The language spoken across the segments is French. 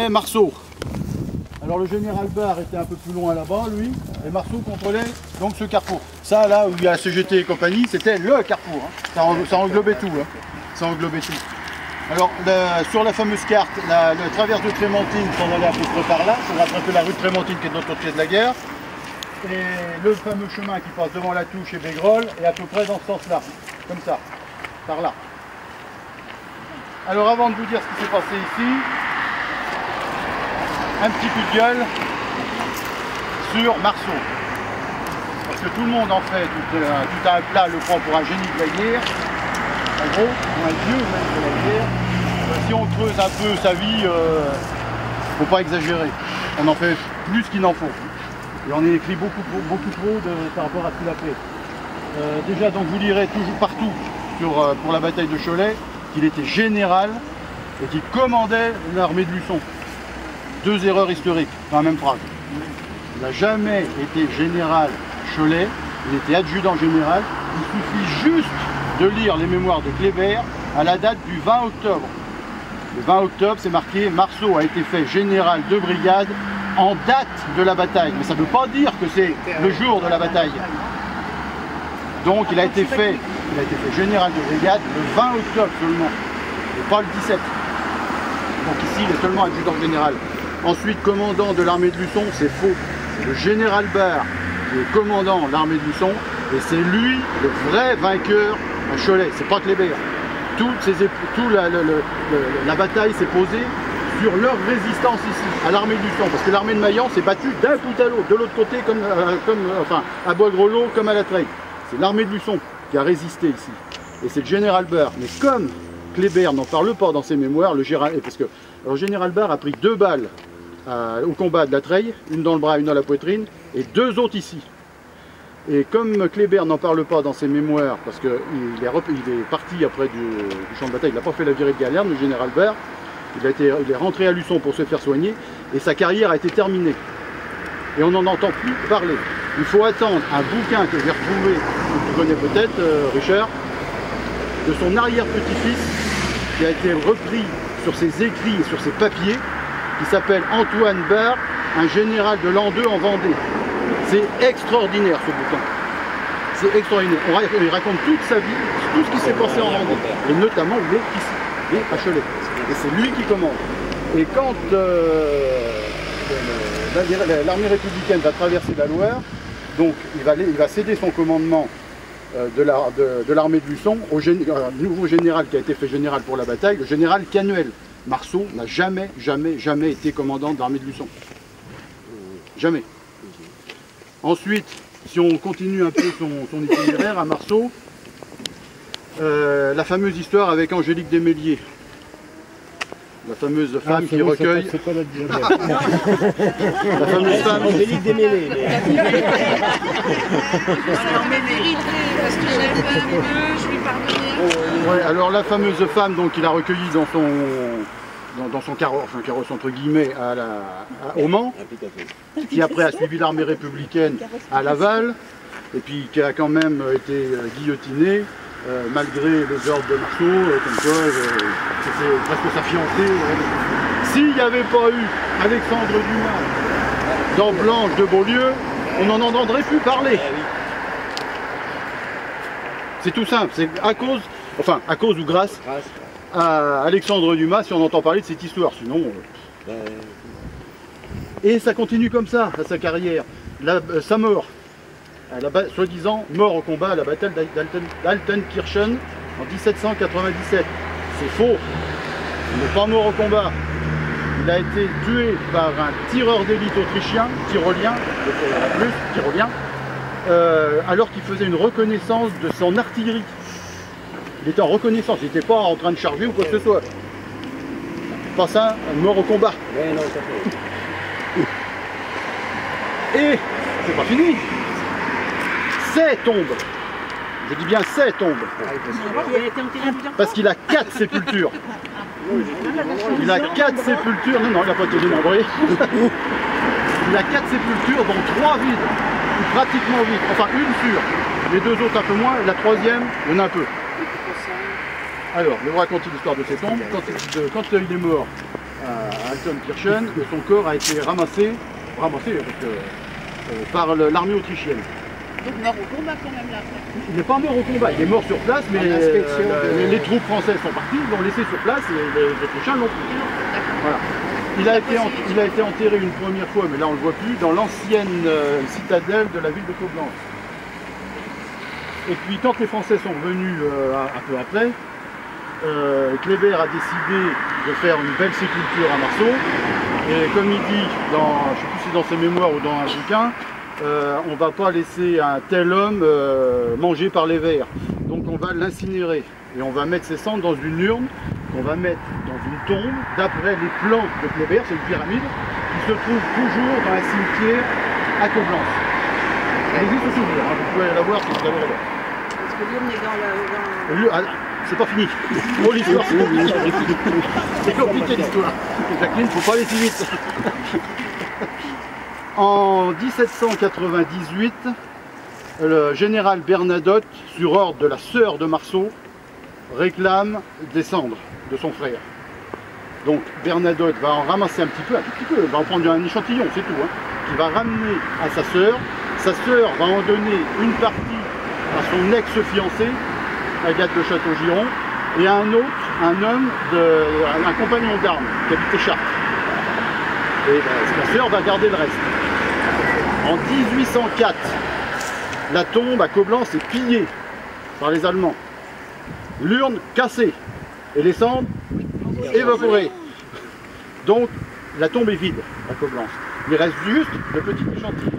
Marceau. Alors le général Barre était un peu plus loin là-bas, lui, et Marceau contrôlait donc ce carrefour. Ça, là où il y a CGT et compagnie, c'était le carrefour. Hein. Ça englobait tout. Hein. Ça englobait tout. Alors sur la fameuse carte, la traverse de Trémentine, on allait à peu près par là, pour rattraper la rue de Trémentine qui est de l'autre côté de la guerre. Et le fameux chemin qui passe devant la touche et Bégrolles est à peu près dans ce sens-là, comme ça, par là. Alors avant de vous dire ce qui s'est passé ici, un petit coup de gueule sur Marceau. Parce que tout le monde en fait tout un plat le prend pour un génie de la guerre. En gros, pour un dieu même de la guerre. Si on creuse un peu sa vie, faut pas exagérer. On en fait plus qu'il n'en faut. Et on est écrit beaucoup trop par rapport à ce qu'il a fait. Déjà, donc vous lirez toujours partout pour la bataille de Cholet qu'il était général et qu'il commandait l'armée de Luçon. Deux erreurs historiques dans la même phrase. Il n'a jamais été général Cholet, il était adjudant général. Il suffit juste de lire les mémoires de Kléber à la date du 20 octobre. Le 20 octobre, c'est marqué Marceau a été fait général de brigade en date de la bataille. Mais ça ne veut pas dire que c'est le jour de la bataille. Donc il a été fait général de brigade le 20 octobre seulement, et pas le 17. Donc ici, il est seulement adjudant général. Ensuite, commandant de l'armée de Luçon, c'est faux. C'est le général Barre qui est commandant de l'armée de Luçon, et c'est lui le vrai vainqueur à Cholet. C'est pas Kléber. La bataille s'est posée sur leur résistance ici, à l'armée de Luçon, parce que l'armée de Mayence s'est battue d'un bout à l'autre, de l'autre côté, enfin, à Bois-Grelot comme à la Treille. C'est l'armée de Luçon qui a résisté ici. Et c'est le général Barre. Mais comme Kléber n'en parle pas dans ses mémoires, le général Barre a pris 2 balles au combat de la Treille, une dans le bras, une dans la poitrine, et 2 autres ici. Et comme Kléber n'en parle pas dans ses mémoires, parce qu'il est parti après du champ de bataille, il n'a pas fait la virée de Galerne, le général Barre, il est rentré à Luçon pour se faire soigner, et sa carrière a été terminée. Et on n'en entend plus parler. Il faut attendre un bouquin que j'ai retrouvé, que tu connais peut-être, Richard, de son arrière-petit-fils, qui a été repris sur ses écrits et sur ses papiers, qui s'appelle Antoine Barre, un général de l'an 2 en Vendée. C'est extraordinaire ce bouquin. C'est extraordinaire. Il raconte toute sa vie, tout ce qui s'est passé en Vendée. Et notamment, il est ici, il est à Cholet. Et c'est lui qui commande. Et quand l'armée républicaine va traverser la Loire, donc il va céder son commandement de l'armée de Luçon au nouveau général qui a été fait général pour la bataille, le général Canuel. Marceau n'a jamais été commandant de l'armée de Luçon. Jamais. Ensuite, si on continue un peu son itinéraire à Marceau, la fameuse histoire avec Angélique Desméliers. La fameuse femme qui recueille. C'est pas la fameuse femme. Angélique Desméliers. Ouais, alors la fameuse femme donc il a recueillie dans son carrosse entre guillemets au Mans, qui après a suivi l'armée républicaine à Laval, et puis qui a quand même été guillotiné. Malgré les ordres de Marceau, comme quoi c'était presque sa fiancée. S'il n'y avait pas eu Alexandre Dumas dans Blanche de Beaulieu, on n'en entendrait plus parler. C'est tout simple, c'est à cause ou grâce à Alexandre Dumas si on entend parler de cette histoire, sinon... Et ça continue comme ça, à sa carrière. Sa mort. Soi-disant mort au combat à la bataille d'Altenkirchen en 1797. C'est faux. Il n'est pas mort au combat. Il a été tué par un tireur d'élite autrichien, tyrolien, alors qu'il faisait une reconnaissance de son artillerie. Il était en reconnaissance, il n'était pas en train de charger ou quoi que ce soit. Pas ça, mort au combat. Et c'est pas fini. C'est tombe. Je dis bien c'est tombe. Parce qu'il a 4 sépultures. Il a 4 sépultures. Non, il n'a pas été démembré. Il a 4 sépultures, dont 3 vides. Ou pratiquement vides. Enfin, une sûre. Les 2 autres un peu moins. La 3e, il y en a un peu. Alors, je vais vous raconter l'histoire de ces tombes. Quand il est mort, à Altenkirchen, et son corps a été ramassé par l'armée autrichienne. Donc mort au combat quand même là. Il n'est pas mort au combat, il est mort sur place, mais les troupes françaises sont parties, ils l'ont laissé sur place et les Autrichiens l'ont pris. Voilà. Il a été enterré une première fois, mais là on ne le voit plus, dans l'ancienne citadelle de la ville de Koblenz. Et puis quand les Français sont revenus un peu après, Kléber a décidé de faire une belle sépulture à Marceau. Et comme il dit, je ne sais plus si c'est dans ses mémoires ou dans un bouquin, on ne va pas laisser un tel homme manger par les vers. Donc on va l'incinérer et on va mettre ses cendres dans une urne qu'on va mettre dans une tombe d'après les plans de Kléber, c'est une pyramide qui se trouve toujours dans un cimetière à Koblenz. Elle existe toujours, hein, vous pouvez la voir si vous allez la voir. Parce que l'urne est dans le... C'est pas fini. Oh, l'histoire, c'est compliqué. C'est compliqué l'histoire. Jacqueline, faut pas aller si vite. En 1798, le général Bernadotte, sur ordre de la sœur de Marceau, réclame des cendres de son frère. Donc Bernadotte va en ramasser un tout petit peu, il va en prendre un échantillon, c'est tout, hein, qu'il va ramener à sa sœur. Sa sœur va en donner une partie à son ex-fiancé, Agathe de Château-Giron, et à un autre, un compagnon d'armes qui habitait Chartres. Et sa sœur va garder le reste. En 1804, la tombe à Koblenz est pillée par les Allemands. L'urne cassée et les cendres évaporées. Donc la tombe est vide à Koblenz. Il reste juste le petit échantillon.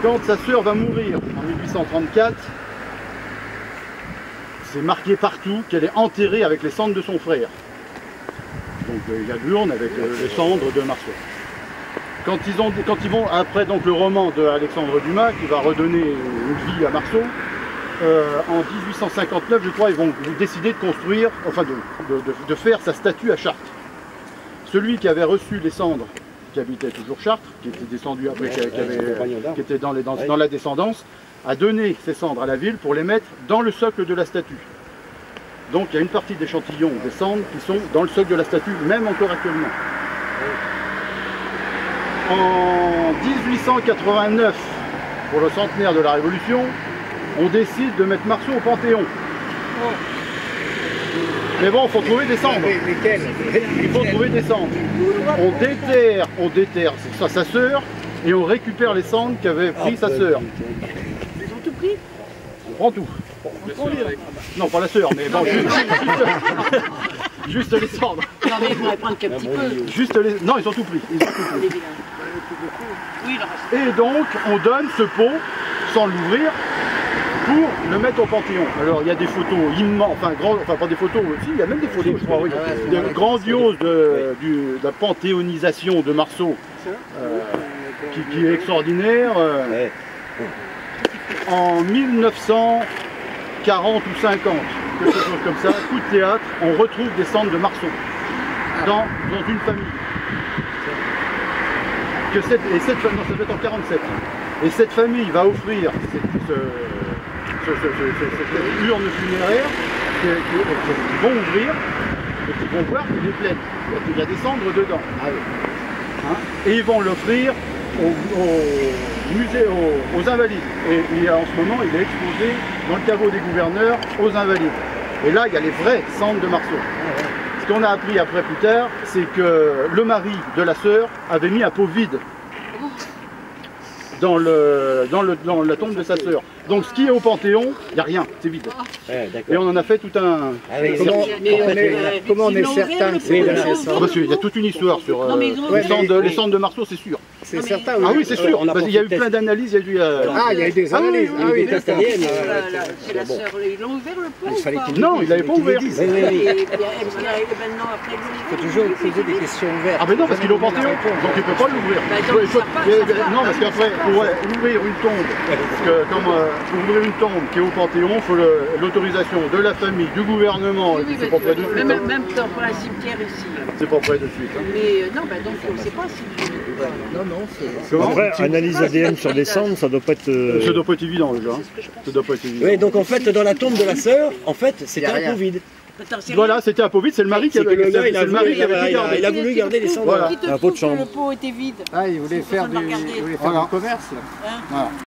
Quand sa sœur va mourir en 1834, c'est marqué partout qu'elle est enterrée avec les cendres de son frère. Donc il y a l'urne avec les cendres de Marceau. Quand ils vont après donc le roman de Alexandre Dumas qui va redonner une vie à Marceau, en 1859 je crois ils vont décider de construire, enfin de faire sa statue à Chartres. Celui qui avait reçu les cendres, qui habitait toujours Chartres, qui était descendu après, qui était dans la descendance, a donné ses cendres à la ville pour les mettre dans le socle de la statue. Donc il y a une partie d'échantillons des cendres qui sont dans le socle de la statue, même encore actuellement. En 1889, pour le centenaire de la Révolution, on décide de mettre Marceau au Panthéon. Mais bon, il faut trouver des cendres. Il faut trouver des cendres. On déterre sa sœur et on récupère les cendres qu'avait pris sa sœur. Ils ont tout pris? On prend tout. Non, pas la sœur, mais bon, juste les cendres. Non, mais ils vont prendre qu'un petit peu. Juste les... Non, ils ont tout pris. Ils ont tout pris. Oui, et donc, on donne ce pot, sans l'ouvrir, pour le mettre au Panthéon. Alors, il y a des photos immenses, enfin pas des photos aussi, il y a même des photos, je crois, oui, grandioses de la panthéonisation de Marceau, qui est extraordinaire. En 1940 ou 50, quelque chose comme ça, coup de théâtre, on retrouve des cendres de Marceau dans une famille. Non, ça doit être en 47. Et cette famille va offrir cette urne funéraire qu'ils vont ouvrir et qu'ils vont voir qu'elle est pleine. Il y a des cendres dedans. Hein, et ils vont l'offrir au musée, aux Invalides. Et en ce moment, il est exposé dans le caveau des gouverneurs aux Invalides. Et là, il y a les vraies cendres de Marceau. Ce qu'on a appris après plus tard, c'est que le mari de la sœur avait mis un pot vide dans la tombe de sa sœur. Donc ce qui est au Panthéon, il n'y a rien, c'est vide. Et on en a fait tout un... Comment on est certain que c'est de la naissance? Parce qu'il y a toute une histoire sur les cendres de Marceau, c'est sûr. C'est certain, oui. Ah oui, c'est sûr, parce qu'il y a eu plein d'analyses, il y a eu... il y a eu des analyses. C'est la sœur, ils l'ont ouvert le pot? Non, il n'avait pas ouvert. Il faut toujours poser des questions ouvertes. Ah mais non, parce qu'il est au Panthéon, donc il ne peut pas l'ouvrir. Non, parce qu'après, pour ouvrir une tombe, parce que comme pour ouvrir une tombe qui est au Panthéon, il faut l'autorisation de la famille, du gouvernement, c'est pas près de suite. Même pour un cimetière ici. C'est pas près de suite. Mais non, donc on ne sait pas si... Après, analyse ADN sur les cendres, ça doit pas être... Ça doit pas être évident déjà. Ça doit pas être évident. Oui, donc en fait, dans la tombe de la sœur, en fait, c'était un pot vide. Voilà, c'était un pot vide, c'est le mari qui avait le gars, il a voulu garder les cendres. Voilà. Qui te Un pot de trouve que chambre. le pot était vide? Ah, il voulait faire du commerce. Voilà.